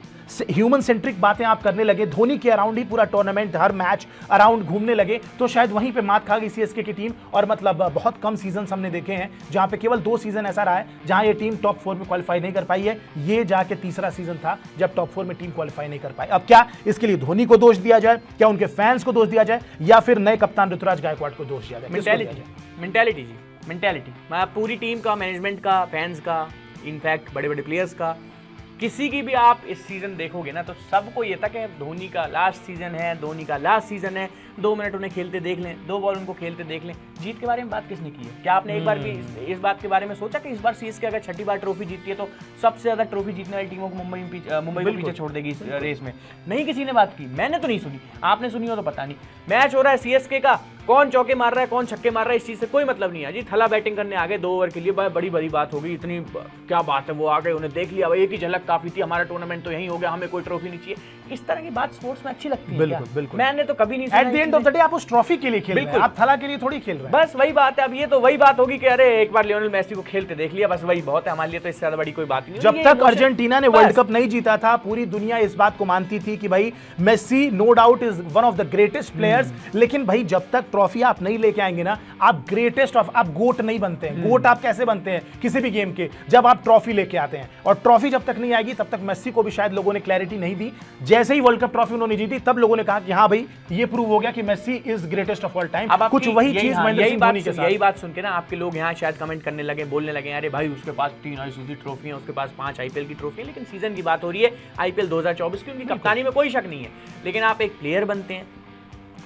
ह्यूमन सेंट्रिक बातें आप करने लगे, धोनी के अराउंड ही पूरा टूर्नामेंट, हर मैच अराउंड घूमने लगे, तो शायद वहीं पे मात खा गई सीएसके की टीम। और मतलब बहुत कम सीजन हमने देखे हैं जहां पे केवल 2 सीजन ऐसा रहा है जहां ये टीम टॉप 4 में क्वालिफाई नहीं कर पाई है। ये जाके तीसरा सीजन था जब टॉप 4 में टीम क्वालिफाई नहीं कर पाई। अब क्या इसके लिए धोनी को दोष दिया जाए, क्या उनके फैंस को दोष दिया जाए, या फिर नए कप्तान ऋतुराज गायकवाड़ को दोष दिया जाए? मेंटालिटी पूरी टीम का, मैनेजमेंट का, फैंस का, इनफैक्ट बड़े बड़े प्लेयर्स का, किसी की भी आप इस सीजन देखोगे ना तो सबको ये था कि धोनी का लास्ट सीजन है, धोनी का लास्ट सीजन है, 2 मिनट उन्हें खेलते देख लें, 2 बॉल उनको खेलते देख लें। जीत के बारे में बात किसने की है? क्या आपने एक बार भी इस बात के बारे में सोचा कि इस बार सीएसके अगर 6ठी बार ट्रॉफी जीतती है तो सबसे ज्यादा ट्रॉफी जीतने वाली टीमों को मुंबई को पीछे छोड़ देगी इस रेस में? नहीं, किसी ने बात की, मैंने तो नहीं सुनी, आपने सुनी हो तो पता नहीं। मैच हो रहा है सीएसके का, कौन चौके मार रहा है, कौन छक्के मार रहा है, इस चीज से कोई मतलब नहीं है जी। थला बैटिंग करने आ गए 2 ओवर के लिए, बड़ी बड़ी बात हो गई, इतनी क्या बात है, वो आ गए, उन्हें देख लिया, एक ही झलक काफी थी, हमारा टूर्नामेंट तो यही हो गया, हमें कोई ट्रॉफी नहीं चाहिए। इस तरह की बात स्पोर्ट्स में अच्छी लगती है? बिल्कुल। मैंने तो कभी नहीं सुना। At the end of the day आप उस ट्रॉफी के लिए खेल रहे हैं, आप थला के लिए थोड़ी खेल रहे हैं। बस वही बात है। अब ये तो वही बात होगी कि अरे एक बार लियोनेल मेसी को खेलते देख लिया, बस वही बहुत है हमारे लिए, तो इससे ज्यादा बड़ी कोई बात नहीं। जब तक अर्जेंटीना ने वर्ल्ड कप नहीं जीता था, पूरी दुनिया इस बात को मानती थी कि भाई Messi no doubt is one of the greatest players, लेकिन भाई जब तक ट्रॉफी आप नहीं लेके आएंगे ना, आप ग्रेटेस्ट ऑफ, आप गोट नहीं बनते हैं। गोट आप कैसे बनते हैं किसी भी गेम के? जब आप ट्रॉफी लेके आते हैं, और ट्रॉफी जब तक नहीं आएगी तब तक मेसी को भी शायद लोगों ने क्लैरिटी नहीं दी। जैसे ही वर्ल्ड कप ट्रॉफी उन्होंने जीती तब लोगों ने कहा कि हाँ भाई ये प्रूव हो गया कि Messi is greatest of all time. कुछ वही चीज महेंद्र सिंह धोनी के साथ। यही बात सुन के ना आपके लोग यहाँ शायद कमेंट करने लगे, बोलने लगे अरे भाई उसके पास 3 आईसीसी ट्रॉफी है, उसके पास 5 आईपीएल की ट्रॉफी है, लेकिन सीजन की बात हो रही है आईपीएल 2024 की, उनकी कप्तानी में कोई शक नहीं है। लेकिन आप एक प्लेयर बनते हैं,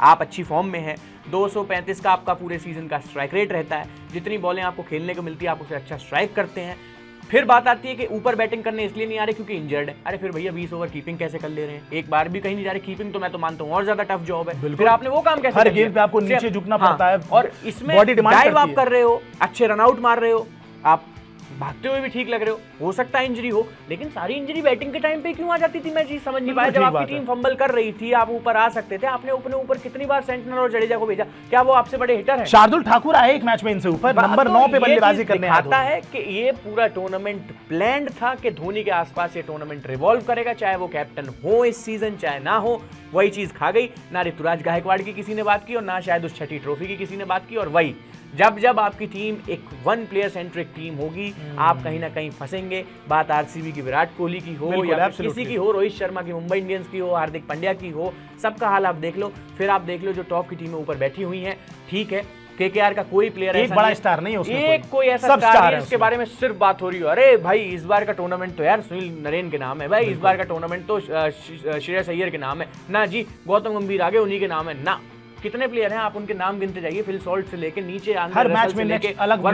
आप अच्छी फॉर्म में हैं, 235 का आपका पूरे सीजन का स्ट्राइक रेट रहता है, जितनी बॉलें आपको खेलने को मिलती है आप उसे अच्छा स्ट्राइक करते हैं। फिर बात आती है कि ऊपर बैटिंग करने इसलिए नहीं आ रहे क्योंकि इंजर्ड है। अरे फिर भैया 20 ओवर कीपिंग कैसे कर ले रहे हैं, एक बार भी कहीं नहीं जा रहे। कीपिंग तो मैं तो मानता हूँ और ज्यादा टफ जॉब है, फिर आपने वो काम कैसे हर गेम पे आपको नीचे झुकना पड़ता है और इसमें डाइव आप कर रहे हो, अच्छे रनआउट मार रहे हो, आप भागते हुए भी ठीक लग रहे हो सकता है इंजरी हो, लेकिन सारी इंजरी बैटिंग के टाइम पे क्यों आ जाती थी मैं चीज समझ नहीं पाया। जब आपकी टीम फंबल कर रही थी आप ऊपर आ सकते थे, आपने अपने ऊपर कितनी बार सेंटनर और जडेजा को भेजा, क्या वो आपसे बड़े हिटर हैं? शार्दुल ठाकुर आए एक मैच में इनसे ऊपर, नंबर 9 पे बल्लेबाजी करने आता है कि ये पूरा टूर्नामेंट प्लान्ड था कि धोनी के आसपास ये टूर्नामेंट रिवॉल्व करेगा, चाहे वो कैप्टन हो इस सीजन चाहे ना हो। वही चीज खा गई, ना ऋतुराज गायकवाड़ की किसी ने बात की और ना शायद उस छठी ट्रॉफी की किसी ने बात की। और वही जब आपकी टीम एक 1 प्लेयर सेंट्रिक टीम होगी आप कहीं ना कहीं फंसेंगे। बात आरसीबी की विराट कोहली की हो या किसी की हो, रोहित शर्मा की मुंबई इंडियंस की हो, हार्दिक पांड्या की हो, सबका हाल आप देख लो। फिर आप देख लो जो टॉप की टीमें ऊपर बैठी हुई हैं, ठीक है केकेआर का कोई प्लेयर एक बड़ा स्टार नहीं है उसमें, एक कोई ऐसा स्टार है उसके बारे में सिर्फ बात हो रही हो। अरे भाई इस बार का टूर्नामेंट तो यार सुनील नरेन के नाम है, भाई इस बार का टूर्नामेंट तो श्रेयस अय्यर के नाम है ना जी, गौतम गंभीर आगे उन्हीं के नाम है ना। कितने प्लेयर हैं आप उनके नाम गिनते जाइए, फिल सॉल्ट से लेके नीचे हर मैच में अलग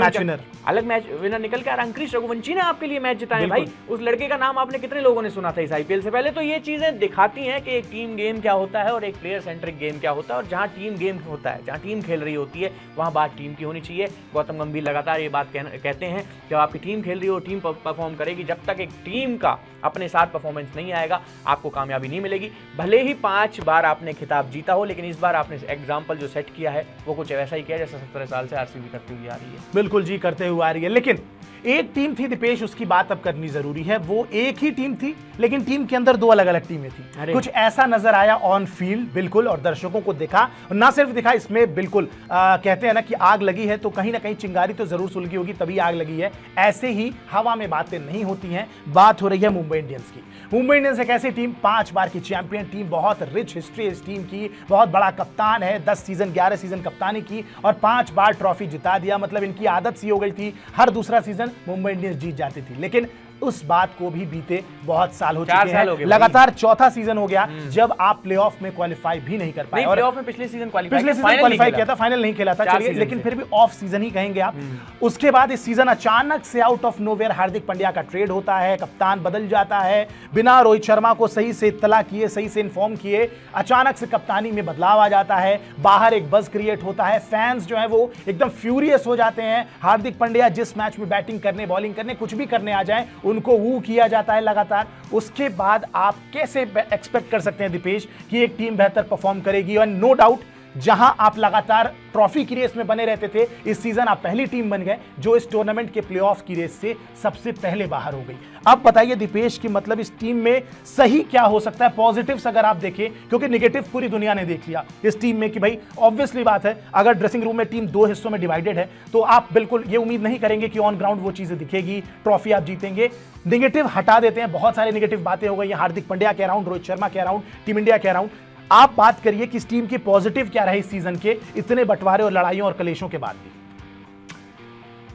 मैच विनर निकल के। अंकुश रघुवंशी ने आपके लिए मैच जिताए भाई, उस लड़के का नाम आपने कितने लोगों ने सुना था इस आईपीएल से पहले। तो ये चीजें दिखाती हैं कि एक टीम गेम क्या होता है और एक प्लेयर सेंट्रिक गेम क्या होता है। और जहां टीम गेम होता है, जहां टीम खेल रही होती है, वहां बात टीम की होनी चाहिए। गौतम गंभीर लगातार ये बात कहते हैं, जब आपकी टीम खेल रही हो टीम परफॉर्म करेगी, जब तक एक टीम का अपने साथ परफॉर्मेंस नहीं आएगा आपको कामयाबी नहीं मिलेगी। भले ही 5 बार आपने खिताब जीता हो, लेकिन इस बार आपने एग्जाम्पल जो सेट किया है वो कुछ वैसा ही किया जैसा 17 साल से आरसीबी करती हुई आ रही है। बिल्कुल जी, करते हुए आ रही है। लेकिन एक टीम थी दीपेश, उसकी बात अब करनी जरूरी है। वो एक ही टीम थी लेकिन टीम के अंदर 2 अलग अलग टीमें थी। कुछ ऐसा नजर आया ऑन फील्ड बिल्कुल, और दर्शकों को दिखा, और ना सिर्फ दिखा, इसमें बिल्कुल कहते हैं ना कि आग लगी है तो कहीं ना कहीं चिंगारी तो जरूर सुलगी होगी तभी आग लगी है। ऐसे ही हवा में बातें नहीं होती हैं। बात हो रही है मुंबई इंडियंस की। मुंबई इंडियंस एक ऐसी टीम, 5 बार की चैंपियन टीम, बहुत रिच हिस्ट्री इस टीम की, बहुत बड़ा कप्तान है, 10 सीजन 11 सीजन कप्तानी की और 5 बार ट्रॉफी जिता दिया। मतलब इनकी आदत सी हो गई थी, हर दूसरा सीजन मुंबई इंडियंस जीत जाती थी। लेकिन उस बात को भी बीते बहुत साल हो चुके हैं, लगातार 4था सीजन हो गया जब आप प्लेऑफ में क्वालिफाई भी नहीं कर पाए। और प्लेऑफ में पिछले सीजन क्वालिफाई किया था, फाइनल नहीं खेला था, चलिए, लेकिन फिर भी ऑफ सीजन ही कहेंगे आप। उसके बाद इस सीजन अचानक से out of nowhere Hardik Pandya का ट्रेड होता है, कप्तान बदल जाता है, बिना रोहित शर्मा को सही से इत्तला किए, सही से इन्फॉर्म किए, अचानक से कप्तानी में बदलाव आ जाता है, बाहर एक बज़ क्रिएट होता है, फैंस जो है वो एकदम फ्यूरियस हो जाते हैं। हार्दिक पांड्या जिस मैच में बैटिंग करने, बॉलिंग करने, कुछ भी करने आ जाए उनको वू किया जाता है लगातार। उसके बाद आप कैसे एक्सपेक्ट कर सकते हैं दीपेश कि एक टीम बेहतर परफॉर्म करेगी? और नो डाउट जहां आप लगातार ट्रॉफी की रेस में बने रहते थे, इस सीजन आप पहली टीम बन गए जो इस टूर्नामेंट के प्लेऑफ की रेस से सबसे पहले बाहर हो गई। अब बताइए दीपेश की मतलब इस टीम में सही क्या हो सकता है? पॉजिटिव्स अगर आप देखें, क्योंकि नेगेटिव पूरी दुनिया ने देख लिया इस टीम में कि भाई ऑब्वियसली बात है, अगर ड्रेसिंग रूम में टीम 2 हिस्सों में डिवाइडेड है तो आप बिल्कुल ये उम्मीद नहीं करेंगे कि ऑन ग्राउंड वो चीजें दिखेगी, ट्रॉफी आप जीतेंगे। नेगेटिव हटा देते हैं, बहुत सारे नेगेटिव बातें हो गई हार्दिक पांड्या के अराउंड, रोहित शर्मा के अराउंड, टीम इंडिया के अराउंड। आप बात करिए कि इस टीम के पॉजिटिव क्या रहे इस सीजन के इतने बंटवारे और लड़ाइयों और कलेशों के बाद भी।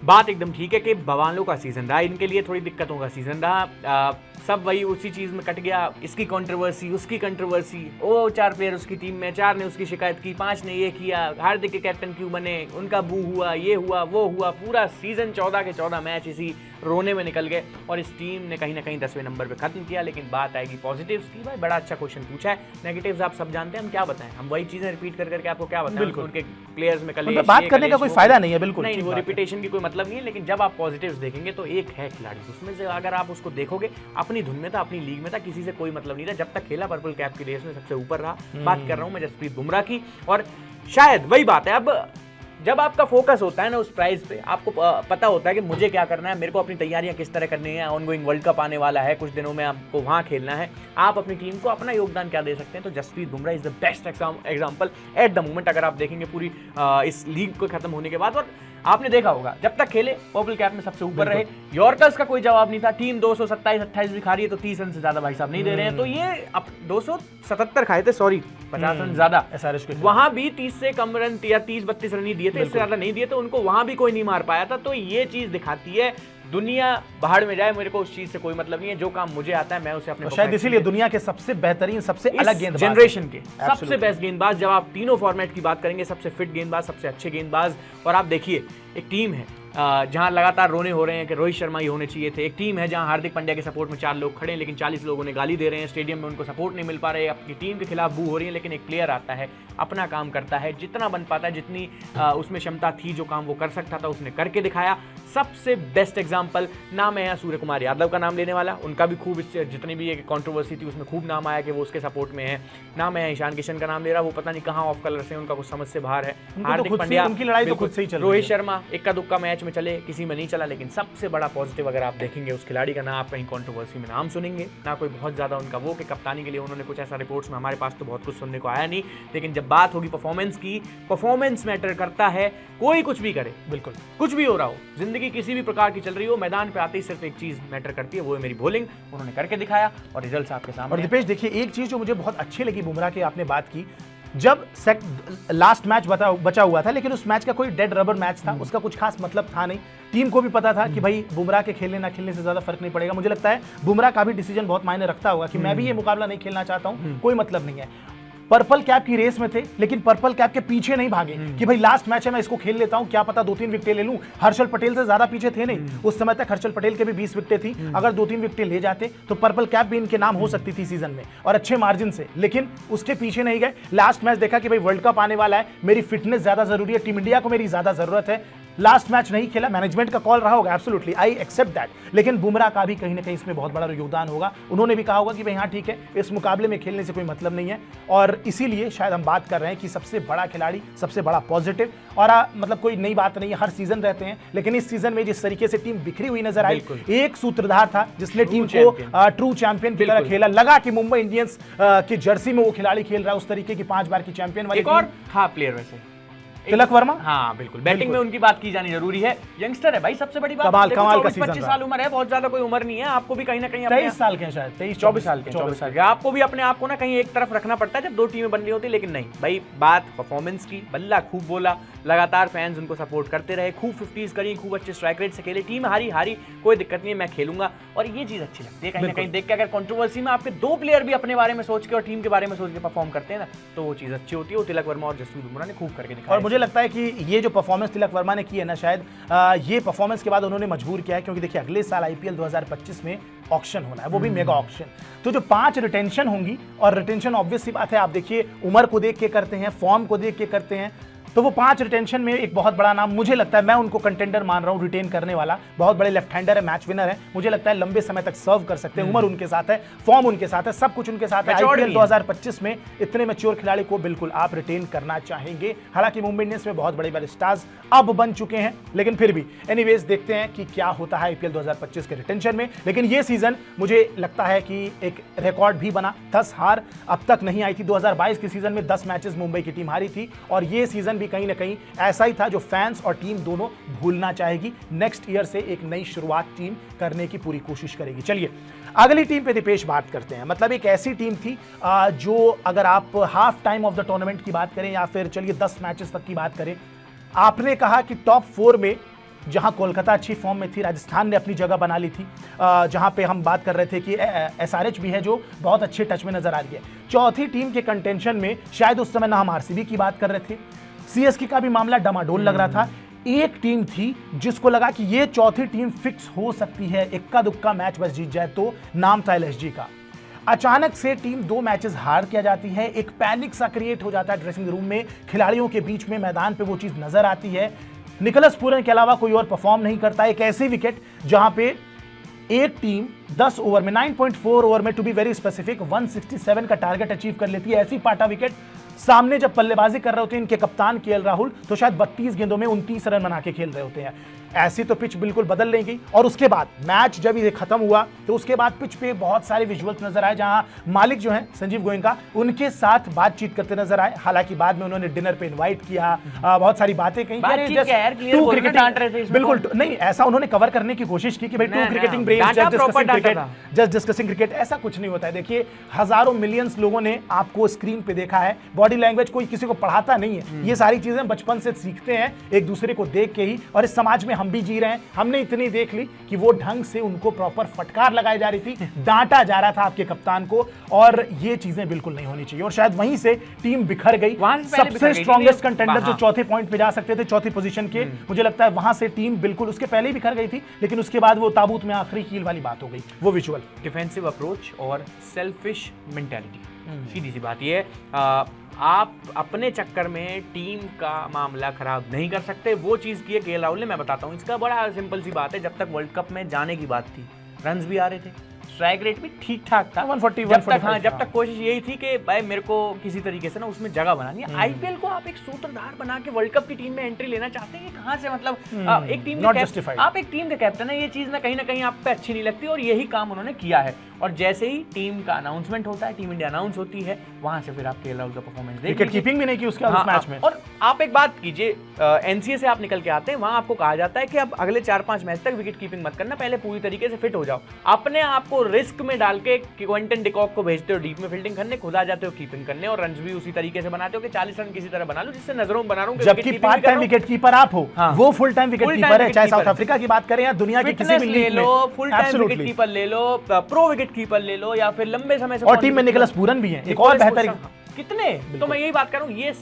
बात एकदम ठीक है कि बवालों का सीजन रहा, इनके लिए थोड़ी दिक्कतों का सीजन रहा। सब वही उसी चीज में कट गया, इसकी कंट्रोवर्सी, उसकी कंट्रोवर्सी, वो 4 प्लेयर उसकी टीम में, 4 ने उसकी शिकायत की, 5 ने ये किया, हार्दिक के कैप्टन क्यों बने, उनका बू हुआ, ये हुआ, वो हुआ। पूरा सीजन 14 के 14 मैच इसी रोने में निकल गए और इस टीम ने कहीं ना कहीं 10वें नंबर पे खत्म किया। लेकिन बात आएगी पॉजिटिव्स की, भाई बड़ा अच्छा क्वेश्चन पूछा है। नेगेटिव्स आप सब जानते हैं, हम क्या बताएं, हम वही चीजें रिपीट कर करके आपको क्या बताएं। उनके प्लेयर्स में कल बात करने का कोई फायदा नहीं है, बिल्कुल नहीं, वो रिपीटेशन की कोई मतलब नहीं है। लेकिन जब आप पॉजिटिव्स देखेंगे तो एक है खिलाड़ी, उसमें से अगर आप उसको देखोगे, अपनी धुन में था, अपनी लीग में था, किसी से कोई मतलब नहीं था, जब तक खेला पर्पल कैप की रेस में सबसे ऊपर रहा। बात कर रहा हूं मैं जसप्रीत बुमराह की, और शायद वही बात है, अब जब आपका फोकस होता है ना उस प्राइज पे, आपको पता होता है कि मुझे क्या करना है, मेरे को अपनी तैयारियां किस तरह करनी है, ऑनगोइंग वर्ल्ड कप आने वाला है, कुछ दिनों में आपको वहां खेलना है, आप अपनी टीम को अपना योगदान क्या दे सकते हैं, तो Jasprit Bumrah is the best example at the moment. अगर आप देखेंगे पूरी इस लीग को खत्म होने के बाद, और आपने देखा होगा जब तक खेले पर्पल कैप में सबसे ऊपर रहे, यॉर्कर्स का कोई जवाब नहीं था, टीम 227-28 भी खा रही है तो 30 रन से ज्यादा भाई साहब नहीं दे रहे हैं, तो ये अब 277 खाए थे, सॉरी 50 रन ज्यादा, वहां भी 30 से कम रन या 30-32 रन ही दिए थे, इससे ज्यादा नहीं दिए थे, उनको वहां भी कोई नहीं मार पाया था। तो ये चीज दिखाती है दुनिया बाहर में जाए, मेरे को उस चीज से कोई मतलब नहीं है, जो काम मुझे आता है मैं उसे अपने, शायद इसीलिए दुनिया के सबसे बेहतरीं, सबसे अलग गेंदबाज, जनरेशन के सबसे बेस्ट गेंदबाज, जब आप तीनों फॉर्मेट की बात करेंगे, सबसे फिट गेंदबाज, सबसे अच्छे गेंदबाज। और आप देखिए एक टीम है जहां लगातार रोने हो रहे हैं कि रोहित शर्मा ही होने चाहिए थे, एक टीम है जहां हार्दिक पांड्या के सपोर्ट में 4 लोग खड़े हैं लेकिन 40 लोगों ने गाली दे रहे हैं, स्टेडियम में उनको सपोर्ट नहीं मिल पा रहे, अपनी टीम के खिलाफ बू हो रही है, लेकिन एक प्लेयर आता है, अपना काम करता है, जितना बन पाता है, जितनी उसमें क्षमता थी, जो काम वो कर सकता था उसने करके दिखाया। सबसे बेस्ट एग्जाम्पल नाम है सूर्य कुमार यादव का नाम लेने वाला, उनका भी खूब जितनी भी एक कंट्रोवर्सी थी उसमें खूब नाम आया कि वो उसके सपोर्ट में है। नाम है ईशान किशन का नाम ले रहा, वो पता नहीं कहाँ ऑफ कलर से, उनका कुछ समझ से बाहर है। हार्दिक पांड्या, उनकी लड़ाई तो खुद से ही चल रही है। रोहित शर्मा इक्का दुक्का मैच में चले, किसी में नहीं चला, लेकिन सबसे बड़ा पॉजिटिव अगर आप देखेंगे उस खिलाड़ी का ना आप कहीं कंट्रोवर्सी में नाम सुनेंगे, ना कोई बहुत ज्यादा उनका वो कि कप्तानी के लिए उन्होंने कुछ ऐसा रिपोर्ट्स में, हमारे पास तो बहुत कुछ सुनने को आया नहीं, लेकिन जब बात होगी परफॉर्मेंस की, परफॉर्मेंस मैटर करता है, कोई कुछ भी करे, बिल्कुल कुछ भी हो रहा हो, जिंदगी किसी भी प्रकार की चल रही हो, मैदान पे आते ही सिर्फ एक चीज मैटर करती है, वो है मेरी बॉलिंग। उन्होंने करके दिखाया और रिजल्ट्स आपके सामने। और दीपेश देखिए, एक चीज जो मुझे बहुत अच्छी लगी बुमराह की, आपने बात की, जब लास्ट मैच बचा हुआ था, लेकिन उस मैच का कोई डेड रबर मैच था, उसका कुछ खास मतलब था नहीं, टीम को भी पता था कि भाई बुमराह के खेलने ना खेलने से ज्यादा फर्क नहीं पड़ेगा। मुझे लगता है बुमराह का भी डिसीजन बहुत मायने रखता होगा कि मैं भी ये मुकाबला नहीं खेलना चाहता हूं, कोई मतलब नहीं है। पर्पल कैप की रेस में थे, लेकिन पर्पल कैप के पीछे नहीं भागे कि भाई लास्ट मैच है मैं इसको खेल लेता हूं, क्या पता 2-3 विकेटें ले लूं। हर्षल पटेल से ज्यादा पीछे थे नहीं, उस समय तक हर्षल पटेल के भी 20 विकेटें थी, अगर 2-3 विकेटें ले जाते तो पर्पल कैप भी इनके नाम हो सकती थी सीजन में, और अच्छे मार्जिन से, लेकिन उसके पीछे नहीं गए। लास्ट मैच देखा कि भाई वर्ल्ड कप आने वाला है, मेरी फिटनेस ज्यादा जरूरी है, टीम इंडिया को मेरी ज्यादा जरूरत है, लास्ट मैच नहीं खेला, मैनेजमेंट का कॉल रहा होगा, एब्सोल्युटली आई एक्सेप्ट दैट, लेकिन बुमराह का भी कहीं ना कहीं इसमें बहुत बड़ा योगदान होगा। उन्होंने भी कहा होगा कि भाई हाँ ठीक है, इस मुकाबले में खेलने से कोई मतलब नहीं है, और इसीलिए शायद हम बात कर रहे हैं कि सबसे बड़ा खिलाड़ी, सबसे बड़ा पॉजिटिव, और मतलब कोई नई बात नहीं है, हर सीजन रहते हैं, लेकिन इस सीजन में जिस तरीके से टीम बिखरी हुई नजर आई, एक सूत्रधार था जिसने टीम को ट्रू चैंपियन की तरह खेला, लगा कि मुंबई इंडियंस की जर्सी में वो खिलाड़ी खेल रहा है, उस तरीके की 5 बार की चैंपियन वाली। एक और था प्लेयर वैसे, तिलक वर्मा, हाँ बिल्कुल, बैटिंग में उनकी बात की जानी जरूरी है, यंगस्टर है भाई, सबसे बड़ी बात, कमाल का 25 साल उम्र है, बहुत ज्यादा कोई उम्र नहीं है, आपको भी कहीं ना कहीं 23 साल के शायद, 24 साल के, आपको भी अपने आप को ना कहीं एक तरफ रखना पड़ता है जब 2 टीमें बन रही होती है, लेकिन नहीं भाई, बात परफॉर्मेंस की, बल्ला खूब बोला, लगातार फैंस उनको सपोर्ट करते रहे, खूब 50s करी, खूब अच्छे स्ट्राइक रेट से खेले, टीम हारी कोई दिक्कत नहीं है, मैं खेलूंगा, और ये चीज अच्छी लगती है कहीं ना कहीं देख के। अगर कंट्रोवर्सी में आपके 2 प्लेयर भी अपने बारे में सोच के और टीम के बारे में सोच के परफॉर्म करते हैं ना, तो वो चीज अच्छी होती है। तिलक वर्मा और जसप्रीत बुमराह ने खूब करके दिखाया, और मुझे लगता है कि ये जो परफॉर्मेंस तिलक वर्मा ने की है ना, शायद ये परफॉर्मेंस के बाद उन्होंने मजबूर किया है, क्योंकि देखिए अगले साल आईपीएल 2025 में ऑक्शन होना है, वो भी मेगा ऑक्शन, तो जो 5 रिटेंशन होंगी, और रिटेंशन ऑब्वियस सी बात है, आप देखिए उम्र को देख के करते हैं, फॉर्म को देख के करते हैं, तो वो 5 रिटेंशन में एक बहुत बड़ा नाम, मुझे लगता है मैं उनको कंटेंडर मान रहा हूं रिटेन करने वाला, बहुत बड़े लेफ्ट हैंडर है, मैच विनर है, मुझे लगता है लंबे समय तक सर्व कर सकते हैं, उम्र उनके साथ है, फॉर्म उनके साथ है, सब कुछ उनके साथ है। आईपीएल 2025 में इतने मैच्योर खिलाड़ी को बिल्कुल आप रिटेन करना चाहेंगे। हालांकि मुंबई इंडियंस में बहुत बड़े बड़े स्टार्स अब बन चुके हैं, लेकिन फिर भी एनीवेज देखते हैं कि क्या होता है आईपीएल 2025 के रिटेंशन में। लेकिन ये सीजन मुझे लगता है कि एक रिकॉर्ड भी बना, 10 हार अब तक नहीं आई थी। 2022 के सीजन में 10 मैचेस मुंबई की टीम हारी थी, और ये सीजन भी कहीं ना कहीं ऐसा ही था जो फैंस और टीम दोनों भूलना चाहेगी। नेक्स्ट ईयर से एक नई शुरुआत टीम करने की पूरी कोशिश करेगी। चलिए अगली टीम पे दीपेश बात करते हैं। मतलब एक ऐसी टीम थी जो अगर आप half time of the tournament की बात करें या फिर चलिए 10 मैचेस तक की बात करें, आपने कहा कि टॉप 4 में जहां कोलकाता अच्छी फॉर्म में थी, राजस्थान ने अपनी जगह बना ली थी, जहां पे हम बात कर रहे थे कि एसआरएच भी है जो बहुत अच्छे टच में नजर आ रही है। चौथी टीम के कंटेंशन में शायद उस समय ना हम आरसीबी की बात कर रहे थे, सीएसके का भी मामला डमाडोल लग रहा था। एक टीम थी जिसको लगा कि ये चौथी टीम फिक्स हो सकती है, इक्का दुक्का मैच बस जीत जाए तो, नाम था एलएसजी का। अचानक से टीम 2 मैचेस हार किया जाती है, एक पैनिक सा क्रिएट हो जाता है ड्रेसिंग रूम में, खिलाड़ियों के बीच में, मैदान पे वो चीज नजर आती है। निकोलस पूरन के अलावा कोई और परफॉर्म नहीं करता। एक ऐसी विकेट जहां पे एक टीम 10 ओवर में 9.4 ओवर में टू बी वेरी स्पेसिफिक 167 का टारगेट अचीव कर लेती है, ऐसी पाटा विकेट सामने जब बल्लेबाजी कर रहे होते हैं इनके कप्तान केएल राहुल, तो शायद 32 गेंदों में 29 रन बना के खेल रहे होते हैं। ऐसी तो पिच बिल्कुल बदल लेंगी। और उसके बाद मैच जब ये खत्म हुआ तो उसके बाद पिच पे बहुत सारे विजुअल्स नजर आए, जहां मालिक जो हैं संजीव गोयनका उनके साथ बातचीत करते नजर आए। हालांकि बाद में उन्होंने डिनर पे इनवाइट किया, बहुत सारी बातें कही। बिल्कुल नहीं, ऐसा उन्होंने कवर करने की कोशिश की कि भाई two cricketing braves just discussing cricket, ऐसा कुछ नहीं होता है। देखिए हजारों मिलियंस लोगों ने आपको स्क्रीन पे देखा है, बॉडी लैंग्वेज कोई किसी को पढ़ाता नहीं है, ये सारी चीजें बचपन से सीखते हैं एक दूसरे को देख के ही। और इस समाज में हम भी जी रहे हैं, हमने इतनी देख ली कि वो ढंग से उनको प्रॉपर फटकार लगाई जा रही थी, डांटा जा रहा था आपके कप्तान को, और ये चीजें बिल्कुल नहीं होनी चाहिए। और शायद वहीं से टीम बिखर गई। सबसे स्ट्रॉन्गेस्ट कंटेंडर जो चौथे पॉइंट पे जा सकते थे, चौथी पोजीशन के, मुझे लगता है वहां से टीम बिल्कुल उसके पहले ही बिखर गई थी, लेकिन उसके बाद वो ताबूत में आखिरी कील वाली बात हो गई, वो विजुअल डिफेंसिव अप्रोच और सेल्फिश मेंटालिटी। सीधी सी बात ये आप अपने चक्कर में टीम का मामला खराब नहीं कर सकते। वो चीज़ की है केएल राहुल ने। मैं बताता हूँ, इसका बड़ा सिंपल सी बात है। जब तक वर्ल्ड कप में जाने की बात थी, रन्स भी आ रहे थे, स्ट्राइक रेट भी ठीक ठाक था, 140 जब तक कोशिश यही थी कि भाई मेरे को किसी तरीके से ना उसमें जगह बनानी है। आईपीएल को आप एक सूत्रधार बना के वर्ल्ड कप की टीम में एंट्री लेना चाहते हैं, कहां से मतलब एक टीम आप एक टीम के कैप्टन है, ये चीज ना कहीं आप पे अच्छी नहीं लगती, और यही काम उन्होंने किया है। और जैसे ही टीम का अनाउंसमेंट होता है, टीम इंडिया अनाउंस होती है, वहां से फिर आप केएल राहुल का परफॉर्मेंस देखिए। विकेट कीपिंग भी नहीं की उसके उस मैच में। और आप एक बात कीजिए, एनसीए से आप निकल के आते हैं, वहां आपको कहा जाता है कि अब अगले 4-5 मैच तक विकेट कीपिंग मत करना, पहले पूरी तरीके से फिट हो जाओ। अपने आप को रिस्क में डाल के क्विंटन डिकॉक को भेजते हो डीप में फील्डिंग करने, खुद आ जाते हो कीपिंग करने, और रन भी उसी तरीके से बनाते हो कि 40 रन किसी तरह बना लो, जिससे नजरों में बना रहा हूं। जबकि पार्ट टाइम विकेट कीपर आप हो, वो फुल टाइम विकेट कीपर है, चाहे साउथ अफ्रीका की बात करें या दुनिया की किसी भी लीग में। फुल टाइम विकेट कीपर ले लो, प्रो विकेट कीपर ले लो, या फिर लंबे समय से, और टीम में निकोलस पूरन भी है, एक और बेहतर कितने। तो मैं यही बात कर रहा हूँ, ये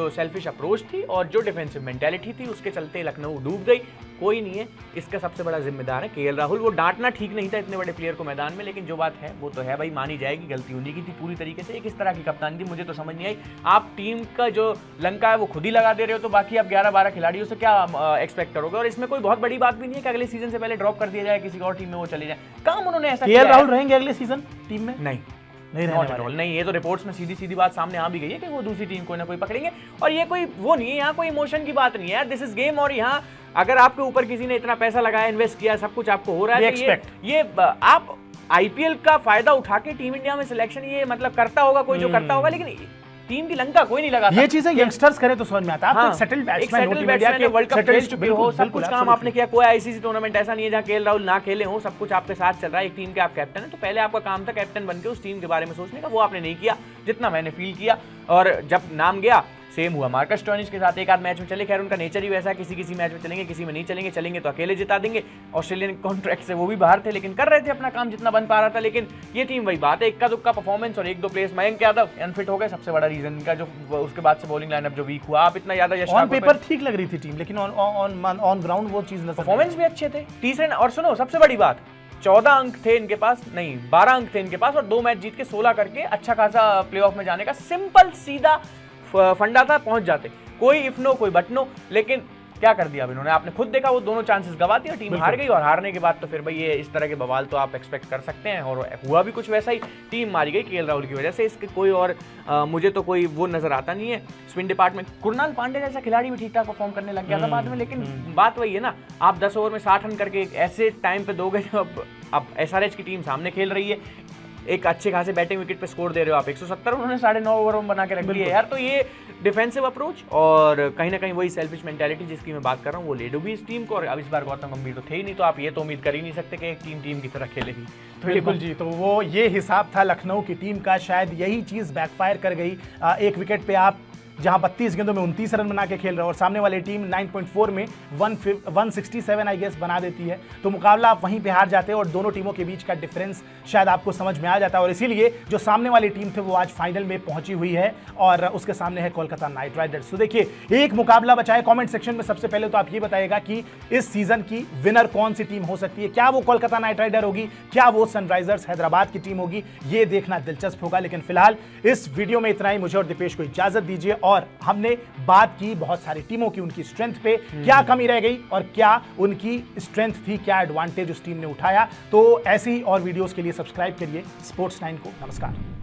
सेल्फिश अप्रोच थी और जो डिफेंसिव मेंटालिटी थी, उसके चलते लखनऊ डूब गई। कोई नहीं है, इसका सबसे बड़ा जिम्मेदार है केएल राहुल। वो डांटना ठीक नहीं था इतने बड़े प्लेयर को मैदान में, लेकिन जो बात है वो तो है भाई, मानी जाएगी, गलती उन्हीं की थी पूरी तरीके से। एक इस तरह की कप्तानी थी, मुझे तो समझ नहीं आई। आप टीम का जो लंका है वो खुद ही लगा दे रहे हो, तो बाकी आप 11-12 खिलाड़ियों से क्या एक्सपेक्ट करोगे। और इसमें कोई बहुत बड़ी बात भी नहीं है कि अगले सीजन से पहले ड्रॉप कर दिया जाए, किसी और टीम में वो चले जाए। काम उन्होंने ऐसा किया। केएल राहुल रहेंगे अगले सीजन टीम में? नहीं, ये तो रिपोर्ट्स में सीधी बात सामने आ भी गई है कि वो दूसरी टीम कोई ना कोई पकड़ेंगे। और ये कोई वो नहीं है, यहाँ कोई इमोशन की बात नहीं है, दिस इज गेम। और यहाँ अगर आपके ऊपर किसी ने इतना पैसा लगाया, इन्वेस्ट किया, सब कुछ आपको हो रहा है, ये आप आईपीएल का फायदा उठा के टीम इंडिया में सिलेक्शन ये मतलब करता होगा कोई, जो करता होगा, लेकिन टीम की लंका कोई नहीं लगा। ये चीजें यंगस्टर्स करें तो समझ में आता है। आप सेटल्ड बैट्समैन हो, वर्ल्ड कप खेल चुके हो, सब कुछ काम आपने किया। कोई आईसीसी टूर्नामेंट ऐसा नहीं है जहां केएल राहुल ना खेले हो, सब कुछ आपके साथ चल रहा है। एक टीम के आप कैप्टन है, तो पहले आपका काम था कैप्टन बनके उस टीम के बारे में सोचने का, वो आपने नहीं किया, जितना मैंने फील किया। और जब नाम गया, सेम हुआ मार्कस स्टोइनिस के साथ, एक आध मैच में चले, खैर उनका नेचर ही वैसा है, किसी मैच में चलेंगे, किसी में नहीं चलेंगे, चलेंगे तो अकेले जिता देंगे। ऑस्ट्रेलियन कॉन्ट्रैक्ट से वो भी बाहर थे, लेकिन कर रहे थे अपना काम जितना बन पा रहा था। लेकिन ये टीम वही बात है, इक्का दुक्का परफॉर्मेंस और एक दो प्लेयर्स, मयंक यादव अनफिट हो गए, सबसे बड़ा रीजन का, जो उसके बाद से बॉलिंग लाइनअप जो वीक हुआ। आप इतना ज्यादा ऑन पेपर ठीक लग रही थी टीम, लेकिन ऑन ग्राउंड वो चीज, परफॉर्मेंस भी अच्छे थे। तीसरे, और सुनो सबसे बड़ी बात, 14 अंक थे इनके पास, नहीं 12 अंक थे इनके पास, और 2 मैच जीत के 16 करके अच्छा खासा प्लेऑफ में जाने का सिंपल सीधा फंडा था, पहुंच जाते। कोई इफ नो कोई बट नो, लेकिन क्या कर दिया अब इन्होंने, आपने खुद देखा, वो दोनों चांसेस गवा दिया, टीम हार गई। और हारने के बाद तो फिर भाई ये इस तरह के बवाल तो आप एक्सपेक्ट कर सकते हैं, और हुआ भी कुछ वैसा ही, टीम मारी गई केएल राहुल की वजह से। इसके कोई और मुझे तो कोई वो नजर आता नहीं है। स्पिन डिपार्टमेंट, कुणाल पांड्या जैसा खिलाड़ी भी ठीक ठाक परफॉर्म करने लग गया था बाद में, लेकिन बात वही है ना, आप 10 ओवर में 60 रन करके ऐसे टाइम पे दोगे, अब एसआरएच की टीम सामने खेल रही है, एक अच्छे खासे बैटिंग विकेट पे स्कोर दे रहे हो आप, 170 उन्होंने 9.5 ओवर में बना के रख दिया यार। तो ये डिफेंसिव अप्रोच और कहीं ना कहीं वही सेल्फिश मेंटालिटी जिसकी मैं बात कर रहा हूँ, वो ले डूबी इस टीम को। और अब इस बार गौतम गंभीर तो थे ही नहीं, तो आप ये तो उम्मीद कर ही नहीं सकते कि एक टीम की तरह खेलेगी। तो बिल्कुल जी, तो वो ये हिसाब था लखनऊ की टीम का, शायद यही चीज बैकफायर कर गई। एक विकेट पे आप जहां 32 गेंदों में 29 रन बना के खेल रहे हो, और सामने वाली टीम 9.4 में 167 आई गेस बना देती है, तो मुकाबला आप वहीं पे हार जाते हैं और दोनों टीमों के बीच का डिफरेंस शायद आपको समझ में आ जाता है। और इसीलिए जो सामने वाली टीम थे वो आज फाइनल में पहुंची हुई है, और उसके सामने है कोलकाता नाइट राइडर्स। तो देखिए, एक मुकाबला बचा है। कॉमेंट सेक्शन में सबसे पहले तो आप ये बताइएगा कि इस सीजन की विनर कौन सी टीम हो सकती है। क्या वो कोलकाता नाइट राइडर होगी, क्या वो सनराइजर्स हैदराबाद की टीम होगी, ये देखना दिलचस्प होगा। लेकिन फिलहाल इस वीडियो में इतना ही। मुझे और दीपेश को इजाजत दीजिए। और हमने बात की बहुत सारी टीमों की, उनकी स्ट्रेंथ पे क्या कमी रह गई और क्या उनकी स्ट्रेंथ थी, क्या एडवांटेज उस टीम ने उठाया। तो ऐसी ही और वीडियोस के लिए सब्सक्राइब करिए स्पोर्ट्स 9 को। नमस्कार।